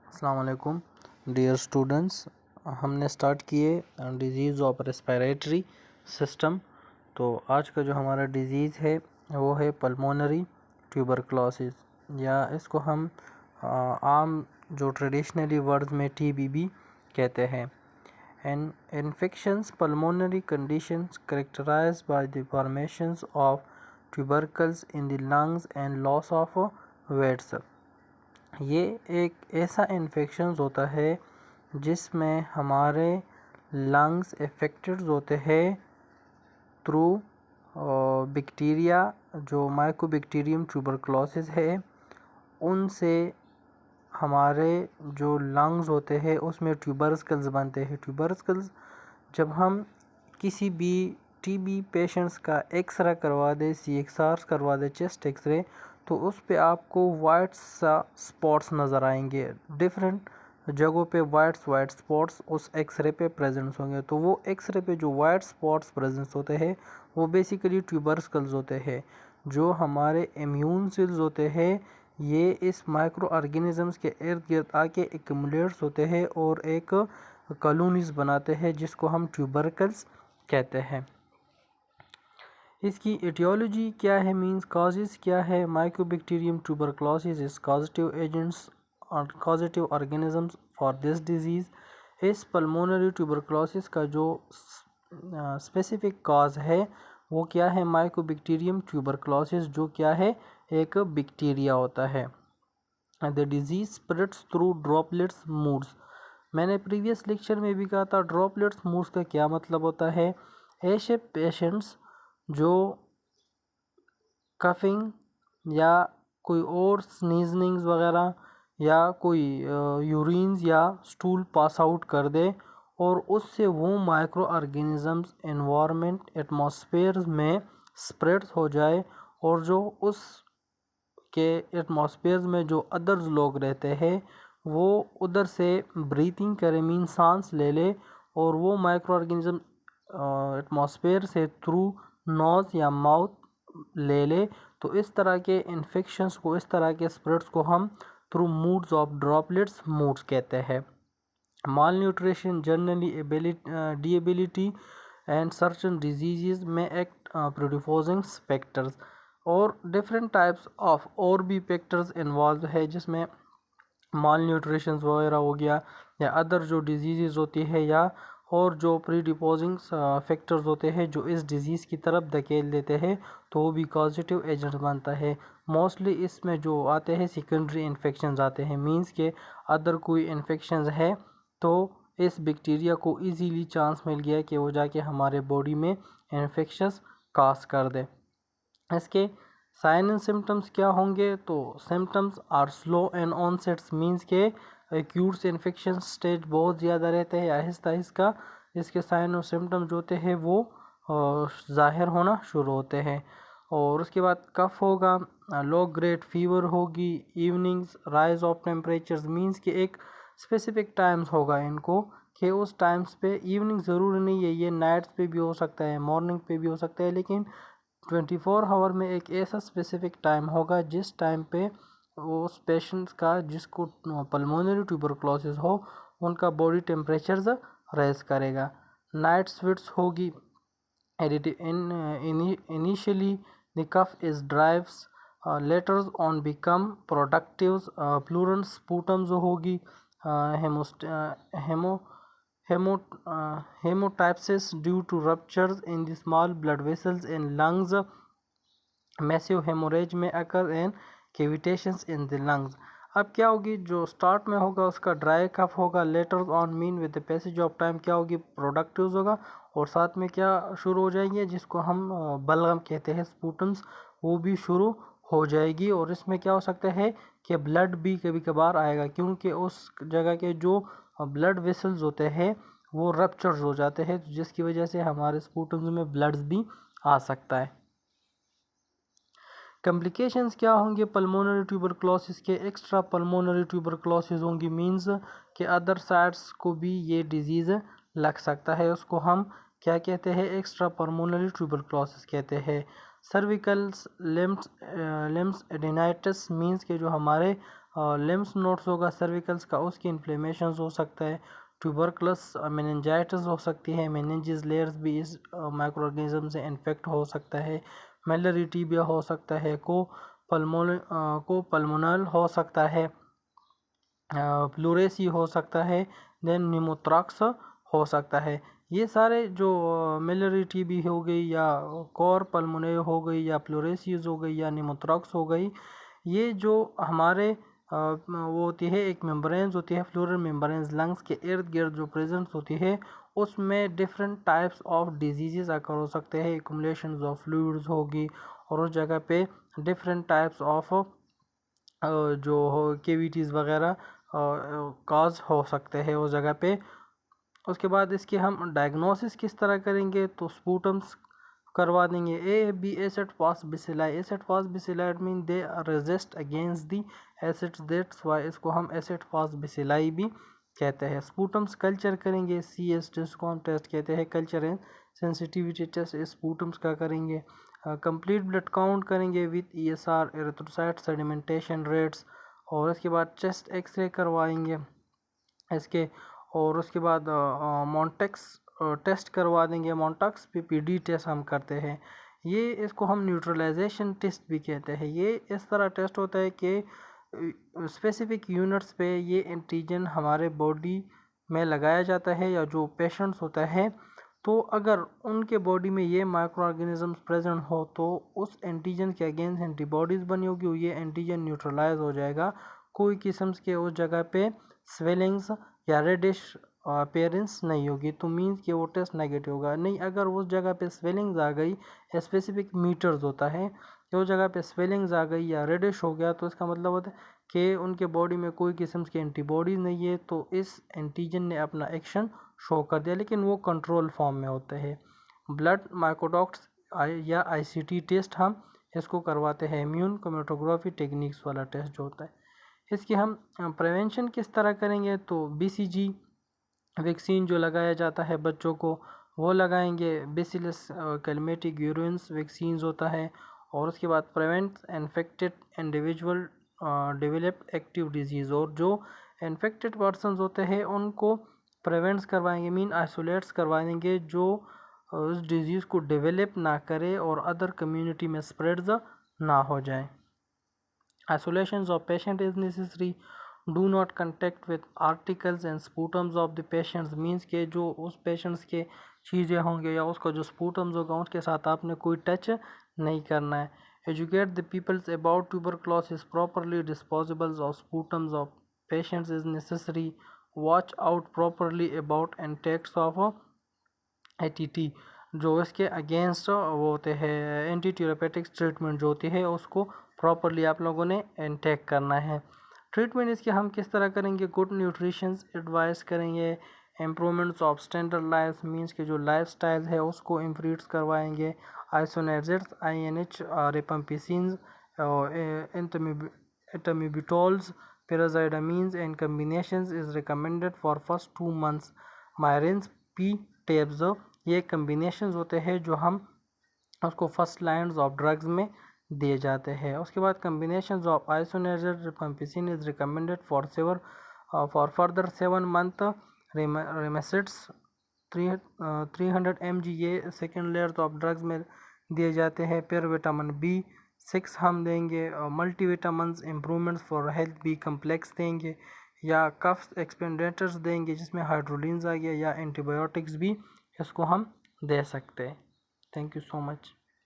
अस्सलाम वालेकुम dear students. हमने स्टार्ट किए डिजीज़ ऑफ रेस्पिरेटरी सिस्टम। तो आज का जो हमारा डिजीज़ है वो है पल्मोनरी ट्यूबरक्लोसिस, या इसको हम आम जो ट्रेडिशनली वर्ड्स में टीबीबी कहते हैं। An infections pulmonary conditions characterised by the formations of tubercles in the lungs and loss of weights. ये एक ऐसा इन्फेक्शन होता है जिसमें हमारे लंग्स इफेक्टेड होते हैं थ्रू बैक्टीरिया, जो माइकोबैक्टीरियम ट्यूबरक्लोसिस है, उनसे हमारे जो लंग्स होते हैं उसमें ट्यूबरकल्स बनते हैं। ट्यूबरकल्स जब हम किसी भी टीबी पेशेंट्स का एक्सरे करवा दे, CXR करवा दे, चेस्ट एक्सरे, तो उस पे आपको वाइट सा स्पॉट्स नज़र आएंगे। डिफरेंट जगहों पे वाइट स्पॉट्स उस एक्सरे पे प्रेजेंस होंगे। तो वो एक्सरे पे जो वाइट स्पॉट्स प्रेजेंस होते हैं वो बेसिकली ट्यूबरकल्स होते हैं। जो हमारे इम्यून सेल्स होते हैं ये इस माइक्रो ऑर्गेनिजम्स के इर्द गिर्द आके एक्यूमुलेट्स होते हैं और एक कॉलोनीज बनाते हैं जिसको हम ट्यूबरकल्स कहते हैं। इसकी एटियोलॉजी क्या है, मींस कॉजेज़ क्या है। Mycobacterium tuberculosis is causative agents और causative organisms for this disease. इस पल्मोनरी ट्यूबरक्लोसिस का जो स्पेसिफिक कॉज है वो क्या है, माइकोबैक्टीरियम ट्यूबरक्लोसिस, जो क्या है, एक बैक्टीरिया होता है। The disease spreads through droplets moods. मैंने प्रीवियस लेक्चर में भी कहा था ड्रॉपलेट्स मूड्स का क्या मतलब होता है। ऐसे पेशेंट्स जो कफिंग या कोई और स्नीजनिंग्स वगैरह या कोई यूरिन्स या स्टूल पास आउट कर दे और उससे वो माइक्रो ऑर्गेनिजम्स एनवायरनमेंट एटमॉस्फेयर में स्प्रेड हो जाए, और जो उस के एटमॉस्फेयर में जो अदर्स लोग रहते हैं वो उधर से ब्रीथिंग करे, मीन सांस ले ले, और वो माइक्रो ऑर्गेनिज्म एटमॉस्फेयर से थ्रू नोज़ या माउथ ले ले। तो इस तरह के इन्फेक्शंस को, इस तरह के स्प्रेड्स को हम through modes of droplets modes कहते हैं। Malnutrition, generally debility and certain diseases में एक्ट प्रोड्यूसिंग फैक्टर्स, और डिफरेंट टाइप्स ऑफ और भी फैक्टर्स इन्वॉल्व है जिसमें माल न्यूट्रिशन वगैरह हो गया, या अदर जो डिजीज़ होती है, या और जो प्रीडिपोजिंग फैक्टर्स होते हैं जो इस डिज़ीज़ की तरफ धकेल देते हैं, तो वो भी कॉजेटिव एजेंट बनता है। मोस्टली इसमें जो आते हैं सेकेंडरी इन्फेक्शन आते हैं, मींस के अदर कोई इन्फेक्शन है तो इस बैक्टीरिया को इजीली चांस मिल गया कि वो जाके हमारे बॉडी में इन्फेक्शंस काज कर दे। इसके साइन एंड सिम्टम्स क्या होंगे, तो symptoms are slow and onsets, means के एक्यूट इन्फेक्शन स्टेज बहुत ज़्यादा रहते हैं, आहिस्ता आहिस्ता इसके साइन और सिम्टम्स जो होते हैं वो ज़ाहिर होना शुरू होते हैं। और उसके बाद कफ होगा, लो ग्रेड फीवर होगी, evenings rise of temperatures, means के एक स्पेसिफिक टाइम्स होगा इनको कि उस टाइम्स पे, इवनिंग ज़रूरी नहीं है, ये नाइट्स पे भी हो सकता है, मॉर्निंग पे भी हो सकता है, लेकिन 24 आवर में एक ऐसा स्पेसिफिक टाइम होगा जिस टाइम पे उस पेशेंट का, जिसको पल्मोनरी ट्यूबरक्लोसिस हो, उनका बॉडी टेम्परेचर रेज करेगा। नाइट स्वेट्स होगी, initially the cough is drives, laters on become productive, plural sputum जो होगी, hemotypsis due to ruptures in the small blood vessels in lungs, massive hemorrhage may occur and cavitations in the lungs। अब क्या होगी, जो start में होगा उसका dry cough होगा, letters on mean with the passage of time क्या होगी, प्रोडक्टिव होगा, और साथ में क्या शुरू हो जाएंगे जिसको हम बलगम कहते हैं, स्पूटम्स, वो भी शुरू हो जाएगी। और इसमें क्या हो सकता है कि ब्लड भी कभी कभार आएगा, क्योंकि उस जगह के जो ब्लड वेसल्स होते हैं वो रप्चर्स हो जाते हैं, जिसकी वजह से हमारे स्पूटम्स में ब्लड्स भी आ सकता है। कॉम्प्लिकेशंस क्या होंगे पल्मोनरी ट्यूबरक्लोसिस के, एक्स्ट्रा पल्मोनरी ट्यूबरक्लोसिस होंगी, मींस के अदर साइड्स को भी ये डिजीज़ लग सकता है, उसको हम क्या कहते हैं, एक्स्ट्रा पल्मोनरी ट्यूबरक्लोसिस कहते हैं। सर्विकल लिम्स एडेनाइटिस, मींस के जो हमारे लिम्स नोड्स होगा सर्विकल्स का, उसकी इन्फ्लेमेशन हो सकता है। ट्यूबरकुलस मेनिंजाइटिस हो सकती है, मेनिंजिस लेयर्स भी इस माइक्रो ऑर्गेनिज्म से इन्फेक्ट हो सकता है। मैलरी टीबिया हो सकता है, को पल्मोनल हो सकता है, प्लूरेसी हो सकता है, देन निमोथ्राक्स हो सकता है। ये सारे जो मिलरी टीबी हो गई या कोर पल्मोने हो गई या प्लूरेसीज हो गई या निमोथ्राक्स हो गई, ये जो हमारे वो होती है, एक मेम्ब्रेन्स होती है, फ्लोरल मेम्ब्रेन्स लंग्स के इर्द गिर्द जो प्रेजेंस होती है, उसमें डिफरेंट टाइप्स ऑफ डिजीज़ आकर हो सकते हैं। एक्यूमुलेशन ऑफ फ्लूइड्स होगी और उस जगह पे डिफरेंट टाइप्स ऑफ जो हो केविटीज़ वगैरह काज हो सकते हैं उस जगह पे। उसके बाद इसके हम डायग्नोसिस किस तरह करेंगे, तो स्पूटम्स करवा देंगे। A B acid fast bacilli, acid fast bacilli mean they resist against the acids, that's why इसको हम एसिड फास्ट बिसिलाई भी कहते हैं। स्पूटम्स कल्चर करेंगे, सी एस जिसको हम टेस्ट कहते हैं, कल्चर एंड सेंसिटिविटी टेस्ट स्पूटम्स का करेंगे। कंप्लीट ब्लड काउंट करेंगे with E S R, erythrocyte sedimentation rates, और इसके बाद चेस्ट एक्सरे करवाएंगे इसके, और उसके बाद मॉन्टेक्स टेस्ट करवा देंगे। मॉन्टेक्स पीपीडी टेस्ट हम करते हैं, ये इसको हम न्यूट्रलाइजेशन टेस्ट भी कहते हैं। ये इस तरह टेस्ट होता है कि स्पेसिफिक यूनिट्स पे ये एंटीजन हमारे बॉडी में लगाया जाता है, या जो पेशेंट्स होता है तो अगर उनके बॉडी में ये माइक्रो ऑर्गेनिजम्स प्रेजेंट हो तो उस एंटीजन के अगेंस्ट एंटीबॉडीज़ बनी होगी, ये एंटीजन न्यूट्रलाइज हो जाएगा। कोई किस्म के उस जगह पे स्वेलिंग्स या रेडिश अपीयरेंस नहीं होगी, तो मीन्स कि वो टेस्ट नेगेटिव होगा। नहीं, अगर उस जगह पे स्वेलिंग्स आ गई, स्पेसिफिक मीटर्स होता है कि उस जगह पे स्वेलिंग्स आ गई या रेडिश हो गया, तो इसका मतलब होता है कि उनके बॉडी में कोई किस्म की एंटीबॉडीज़ नहीं है, तो इस एंटीजन ने अपना एक्शन शो कर दिया, लेकिन वो कंट्रोल फॉर्म में होते हैं। ब्लड माइक्रोडॉक्स या आईसीटी टेस्ट हम इसको करवाते हैं, इम्यून क्रोमेटोग्राफी टेक्निक्स वाला टेस्ट जो होता है। इसकी हम प्रिवेंशन किस तरह करेंगे, तो बीसीजी वैक्सीन जो लगाया जाता है बच्चों को वो लगाएंगे। बेसिलस कैलमेटिक यूरिन्स वैक्सीन होता है, और उसके बाद prevent infected individual develop active disease, और जो इन्फेक्टेड पर्सनस होते हैं उनको प्रिवेंट्स करवाएंगे, मीन आइसोलेट्स करवाएंगे, जो उस डिज़ीज़ को डेवलप ना करे और अदर कम्युनिटी में स्प्रेड्स ना हो जाए। Isolation of patient is necessary. Do not contact with articles and sputums of the patients, means के जो उस पेशेंट्स के चीज़ें होंगे या उसका जो स्पूटम्स होगा उसके साथ आपने कोई टच नहीं करना है। Educate the peoples about tuberculosis, properly disposables of sputums of patients is necessary. Watch out properly about intakes of ATT, जो इसके अगेंस्ट वो होते हैं एंटी ट्यूरोपेटिक्स ट्रीटमेंट जो होती है उसको प्रॉपरली आप लोगों ने इनटेक करना है। ट्रीटमेंट इसके हम किस तरह करेंगे, गुड न्यूट्रिशन एडवाइस करेंगे, improvements of standard life, means के जो लाइफ स्टाइल है उसको इम्प्रूव करवाएंगे। Isoniazids INH rifampicin ethambutols pyrazidamines and combinations is recommended for first 2 months. Myrins P tabs, ये कम्बिनेशंस होते हैं जो हम उसको फर्स्ट लाइन्स ऑफ ड्रग्स में दिए जाते हैं। उसके बाद combinations of isoniazid rifampicin is recommended for further 7 month. रेमेसिड्स 300 mg ये सेकेंड लेयर ऑफ ड्रग्स में दिए जाते हैं। फिर विटामिन B6 हम देंगे, multivitamins improvements for health B complex देंगे, या कफ एक्सपेंडेटर्स देंगे जिसमें हाइड्रोलिन्स आ गया, या एंटीबायोटिक्स भी इसको हम दे सकते हैं। Thank you so much.